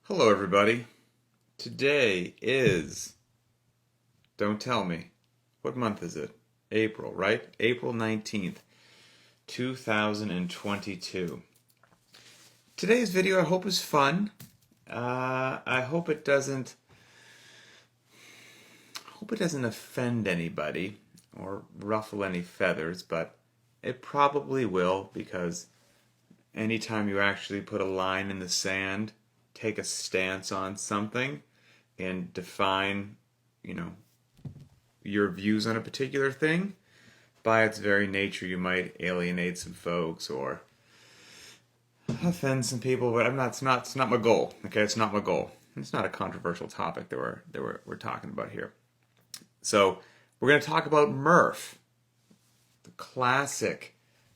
Hello, everybody. Today is, don't tell me, what month is it? April, right? April 19th, 2022. Today's video I hope is fun. I hope it doesn't offend anybody or ruffle any feathers, but it probably will because anytime you actually put a line in the sand, take a stance on something, and define, you know, your views on a particular thing, by its very nature, you might alienate some folks or offend some people. But It's not my goal. Okay, it's not my goal. It's not a controversial topic that we're talking about here. So we're going to talk about Murph, the classic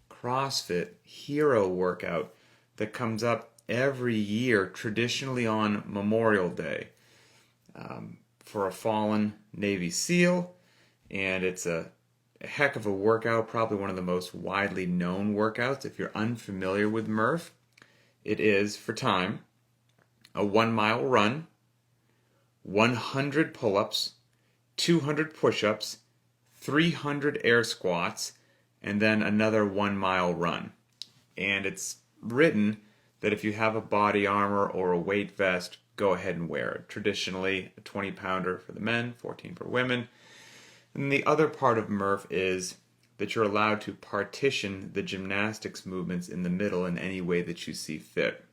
CrossFit hero workout that comes up every year, traditionally on Memorial Day, for a fallen Navy SEAL, and it's a heck of a workout, probably one of the most widely known workouts. If you're unfamiliar with Murph, it is, for time, a 1 mile run, 100 pull-ups, 200 push-ups, 300 air squats, and then another 1 mile run. And it's written that if you have a body armor or a weight vest, go ahead and wear it. Traditionally, a 20-pounder for the men, 14 for women. And the other part of Murph is that you're allowed to partition the gymnastics movements in the middle in any way that you see fit.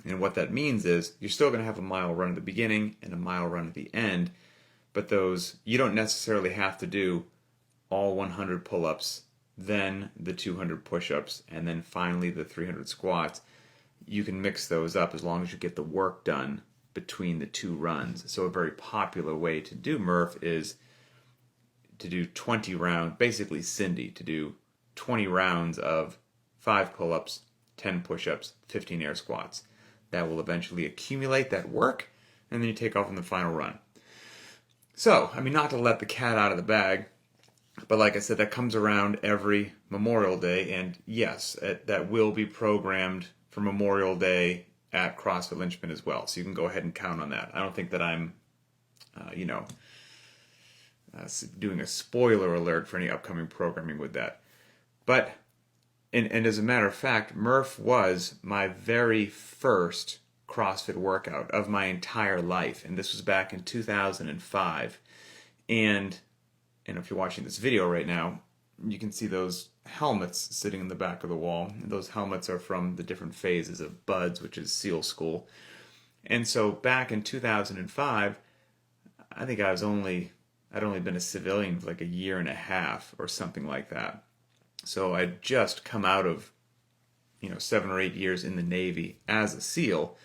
And what that means is you're still going to have a mile run at the beginning and a mile run at the end, but those, you don't necessarily have to do all 100 pull-ups, then the 200 push-ups, and then finally the 300 squats. You can mix those up as long as you get the work done between the two runs. So a very popular way to do Murph is to do 20 rounds, basically Cindy, to do 20 rounds of 5 pull-ups, 10 push-ups, 15 air squats. That will eventually accumulate that work, and then you take off on the final run. So, not to let the cat out of the bag, but like I said, that comes around every Memorial Day, and yes, that will be programmed for Memorial Day at CrossFit Linchpin as well. So you can go ahead and count on that. I don't think that I'm, doing a spoiler alert for any upcoming programming with that. But, and as a matter of fact, Murph was my very first CrossFit workout of my entire life. And this was back in 2005. And if you're watching this video right now, you can see those helmets sitting in the back of the wall. And those helmets are from the different phases of BUDS, which is SEAL School. And so back in 2005, I think I'd only been a civilian for like a year and a half or something like that. So I'd just come out of, 7 or 8 years in the Navy as a SEAL.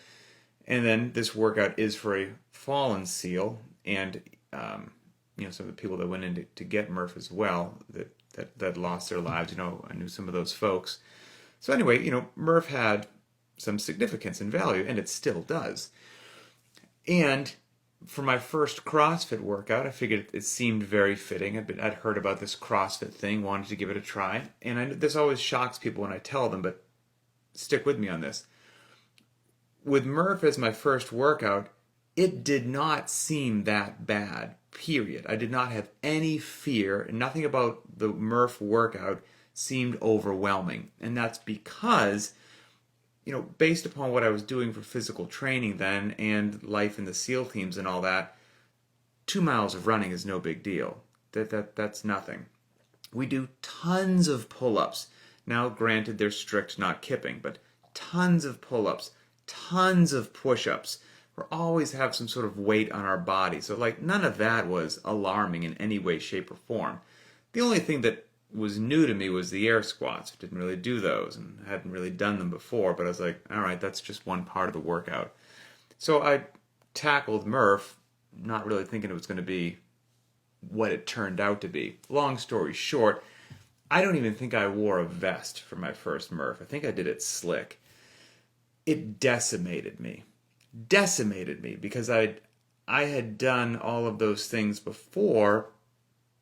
And then this workout is for a fallen SEAL, and some of the people that went in to get Murph as well, that lost their lives. I knew some of those folks. So anyway, Murph had some significance and value, and it still does. And for my first CrossFit workout, I figured it seemed very fitting. I'd heard about this CrossFit thing, wanted to give it a try. And I know this always shocks people when I tell them, but stick with me on this. With Murph as my first workout, it did not seem that bad, period. I did not have any fear, and nothing about the Murph workout seemed overwhelming. And that's because, based upon what I was doing for physical training then and life in the SEAL teams and all that, 2 miles of running is no big deal. That's nothing. We do tons of pull-ups. Now, granted, they're strict, not kipping, but tons of pull-ups, tons of push-ups. We always have some sort of weight on our body. So, none of that was alarming in any way, shape, or form. The only thing that was new to me was the air squats. I didn't really do those and hadn't really done them before, but I was like, all right, that's just one part of the workout. So I tackled Murph, not really thinking it was going to be what it turned out to be. Long story short, I don't even think I wore a vest for my first Murph. I think I did it slick. It decimated me because I had done all of those things before,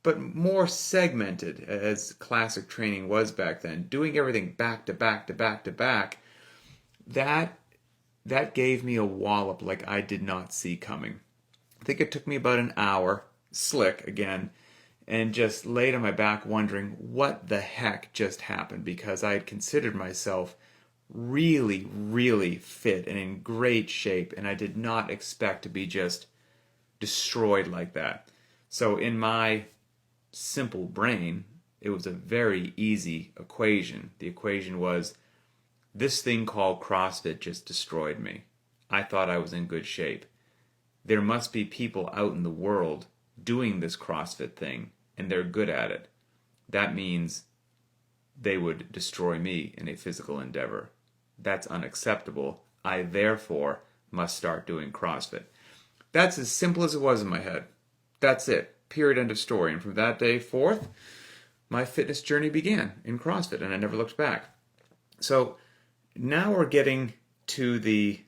but more segmented, as classic training was back then. Doing everything back to back to back to back, that that gave me a wallop like I did not see coming. I think it took me about an hour, slick again, and just laid on my back wondering what the heck just happened, because I had considered myself really, really fit and in great shape, and I did not expect to be just destroyed like that. So in my simple brain, it was a very easy equation. The equation was, this thing called CrossFit just destroyed me. I thought I was in good shape. There must be people out in the world doing this CrossFit thing, and they're good at it. That means they would destroy me in a physical endeavor. That's unacceptable. I therefore must start doing CrossFit. That's as simple as it was in my head. That's it. Period. End of story. And from that day forth, my fitness journey began in CrossFit, and I never looked back. So now we're getting to the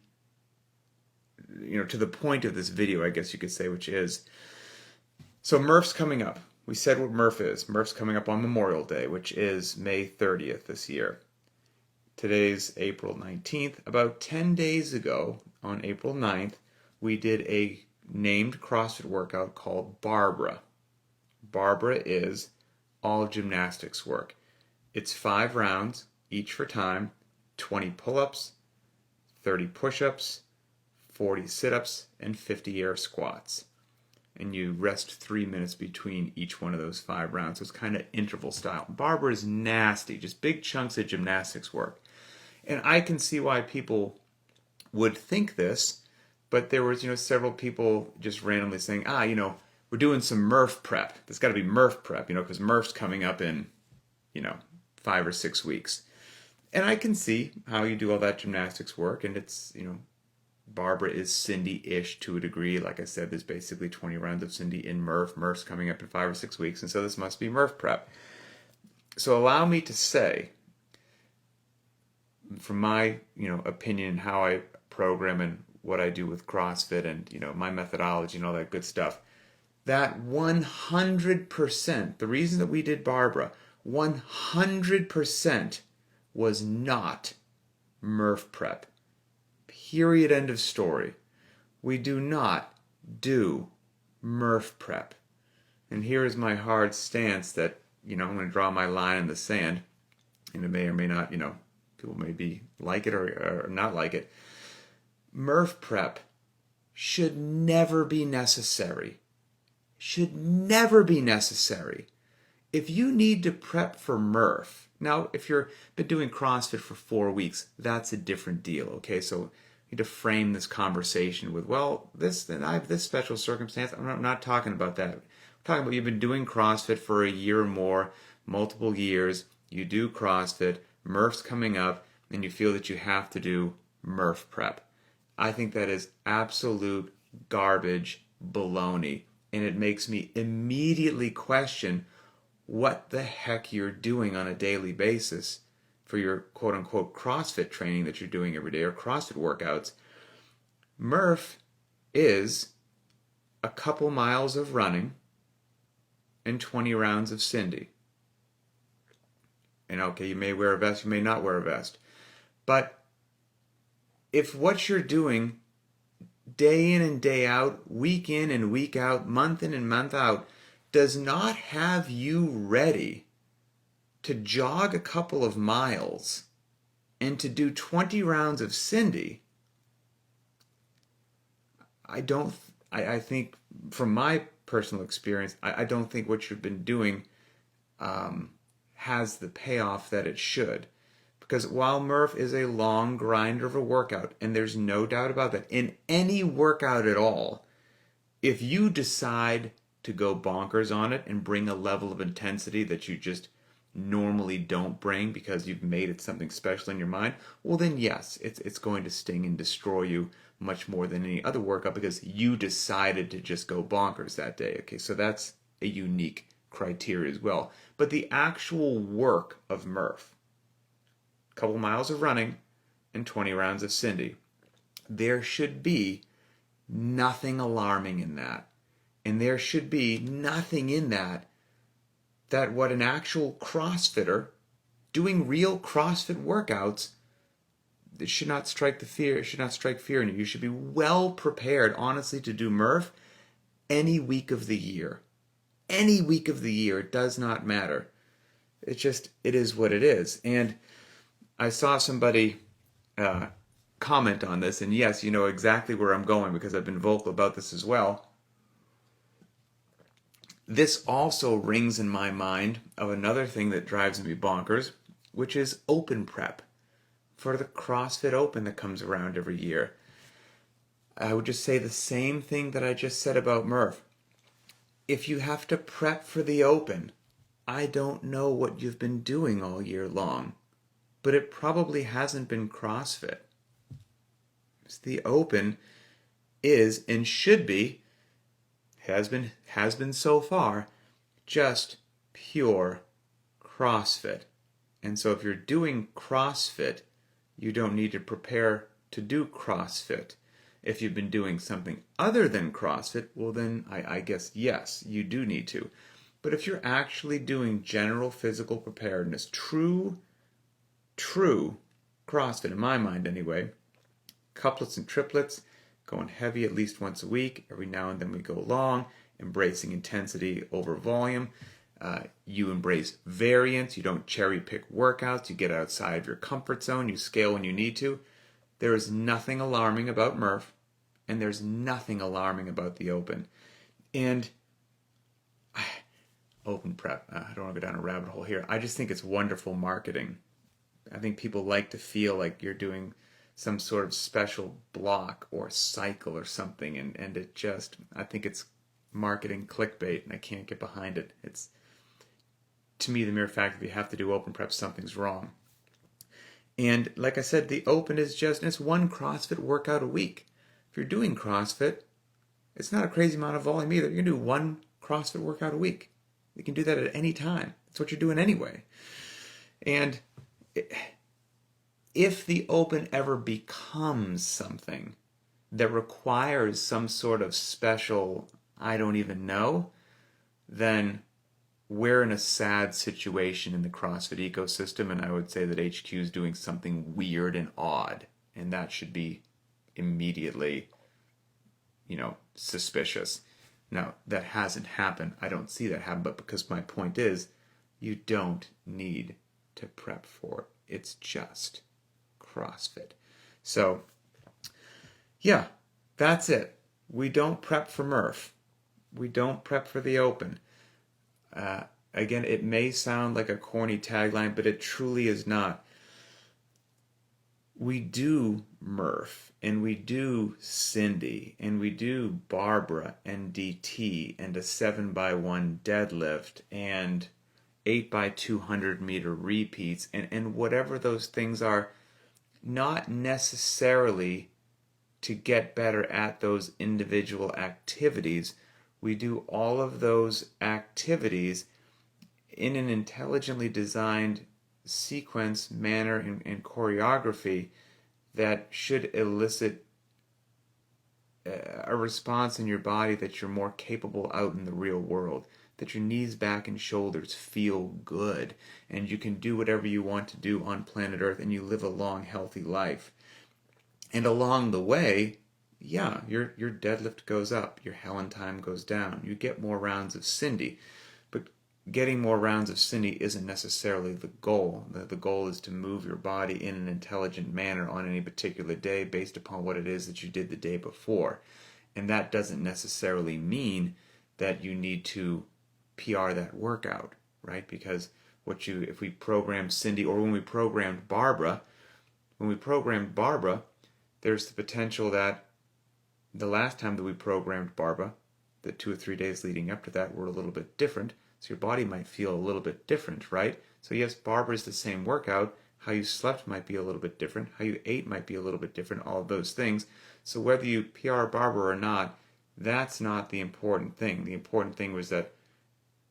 point of this video, I guess you could say, which is, so Murph's coming up. We said what Murph is. Murph's coming up on Memorial Day, which is May 30th this year. Today's April 19th. About 10 days ago, on April 9th, we did a named CrossFit workout called Barbara. Barbara is all gymnastics work. It's 5 rounds, each for time, 20 pull-ups, 30 push-ups, 40 sit-ups, and 50 air squats. And you rest 3 minutes between each one of those 5 rounds. So it's kind of interval style. Barbara is nasty, just big chunks of gymnastics work. And I can see why people would think this, but there was, several people just randomly saying, we're doing some Murph prep. There's got to be Murph prep, because Murph's coming up in, 5 or 6 weeks. And I can see how you do all that gymnastics work, and it's, Barbara is Cindy-ish to a degree. Like I said, there's basically 20 rounds of Cindy in Murph. Murph's coming up in 5 or 6 weeks, and so this must be Murph prep. So allow me to say, from my, opinion, how I program and what I do with CrossFit and, my methodology and all that good stuff, that 100%, the reason that we did Barbara, 100% was not Murph prep. Period. End of story. We do not do Murph prep. And here is my hard stance that, I'm going to draw my line in the sand, and it may or may not, people may be like it or not like it. Murph prep should never be necessary. Should never be necessary. If you need to prep for Murph, now if you've been doing CrossFit for 4 weeks, that's a different deal, okay? So you need to frame this conversation with, I have this special circumstance. I'm not talking about that. I'm talking about you've been doing CrossFit for a year or more, multiple years. You do CrossFit, Murph's coming up, and you feel that you have to do Murph prep. I think that is absolute garbage baloney, and it makes me immediately question what the heck you're doing on a daily basis for your quote-unquote CrossFit training that you're doing every day, or CrossFit workouts. Murph is a couple miles of running and 20 rounds of Cindy. And okay, you may wear a vest, you may not wear a vest. But if what you're doing day in and day out, week in and week out, month in and month out, does not have you ready to jog a couple of miles and to do 20 rounds of Cindy, I think from my personal experience, I don't think what you've been doing has the payoff that it should. Because while Murph is a long grinder of a workout, and there's no doubt about that, in any workout at all, if you decide to go bonkers on it and bring a level of intensity that you just normally don't bring because you've made it something special in your mind, well then yes, it's going to sting and destroy you much more than any other workout because you decided to just go bonkers that day. Okay, so that's a unique criteria as well. But the actual work of Murph, a couple miles of running and 20 rounds of Cindy, there should be nothing alarming in that. And there should be nothing in that what an actual CrossFitter doing real CrossFit workouts, it should not strike the fear. It should not strike fear in you. You should be well prepared, honestly, to do Murph any week of the year. Any week of the year. It does not matter. It is what it is. And I saw somebody comment on this, and yes, you know exactly where I'm going because I've been vocal about this as well. This also rings in my mind of another thing that drives me bonkers, which is open prep for the CrossFit Open that comes around every year. I would just say the same thing that I just said about Murph. If you have to prep for the Open, I don't know what you've been doing all year long, but it probably hasn't been CrossFit. The Open is and should be, has been so far, just pure CrossFit. And so if you're doing CrossFit, you don't need to prepare to do CrossFit. If you've been doing something other than CrossFit, well then I guess yes, you do need to. But if you're actually doing general physical preparedness, true CrossFit, in my mind anyway, couplets and triplets, going heavy at least once a week, every now and then we go long, embracing intensity over volume. You embrace variance, you don't cherry pick workouts, you get outside of your comfort zone, you scale when you need to. There is nothing alarming about Murph, and there's nothing alarming about the Open. And Open prep, I don't want to go down a rabbit hole here. I just think it's wonderful marketing. I think people like to feel like you're doing some sort of special block or cycle or something, and it just, I think it's marketing clickbait, and I can't get behind it. It's, to me, the mere fact that you have to do open prep, something's wrong. And like I said, the Open is just, it's one CrossFit workout a week. If you're doing CrossFit, it's not a crazy amount of volume either. You can do one CrossFit workout a week. You can do that at any time. That's what you're doing anyway. And if the Open ever becomes something that requires some sort of special, I don't even know, then we're in a sad situation in the CrossFit ecosystem, and I would say that HQ is doing something weird and odd, and that should be immediately, suspicious. Now, that hasn't happened. I don't see that happen, but because my point is, you don't need to prep for it. It's just CrossFit. So, yeah, that's it. We don't prep for Murph. We don't prep for the Open. Again, it may sound like a corny tagline, but it truly is not. We do Murph, and we do Cindy, and we do Barbara and DT, and a 7x1 deadlift, and 8x200 meter repeats, and whatever those things are, not necessarily to get better at those individual activities. We do all of those activities in an intelligently designed sequence, manner, and choreography that should elicit a response in your body that you're more capable out in the real world, that your knees, back, and shoulders feel good, and you can do whatever you want to do on planet Earth, and you live a long, healthy life. And along the way, yeah, your deadlift goes up, your Helen time goes down, you get more rounds of Cindy, but getting more rounds of Cindy isn't necessarily the goal. The goal is to move your body in an intelligent manner on any particular day based upon what it is that you did the day before. And that doesn't necessarily mean that you need to PR that workout, right? Because if we program Cindy, or when we programmed Barbara, there's the potential that the last time that we programmed Barbara, the 2 or 3 days leading up to that were a little bit different. So your body might feel a little bit different, right? So yes, Barbara is the same workout. How you slept might be a little bit different. How you ate might be a little bit different, all of those things. So whether you PR Barbara or not, that's not the important thing. The important thing was that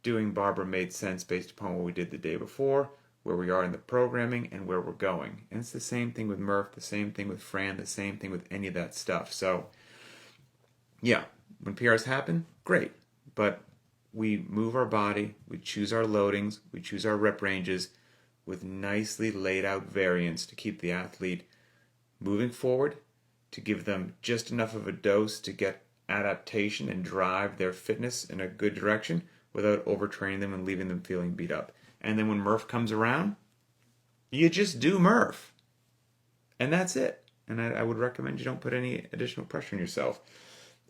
doing Barbara made sense based upon what we did the day before, where we are in the programming, and where we're going. And it's the same thing with Murph, the same thing with Fran, the same thing with any of that stuff. So, yeah, when PRs happen, great. But we move our body, we choose our loadings, we choose our rep ranges with nicely laid out variants to keep the athlete moving forward, to give them just enough of a dose to get adaptation and drive their fitness in a good direction without overtraining them and leaving them feeling beat up. And then when Murph comes around, you just do Murph. And that's it. And I would recommend you don't put any additional pressure on yourself.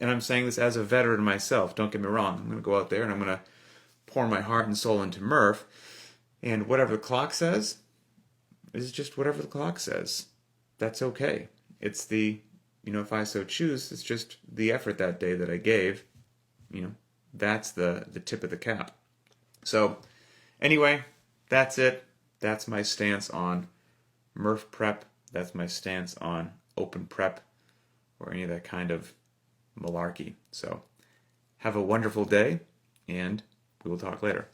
And I'm saying this as a veteran myself. Don't get me wrong. I'm going to go out there and I'm going to pour my heart and soul into Murph. And whatever the clock says is just whatever the clock says. That's okay. It's the, if I so choose, it's just the effort that day that I gave. That's the tip of the cap. So anyway, that's it. That's my stance on Murph prep. That's my stance on open prep or any of that kind of malarkey. So have a wonderful day, and we will talk later.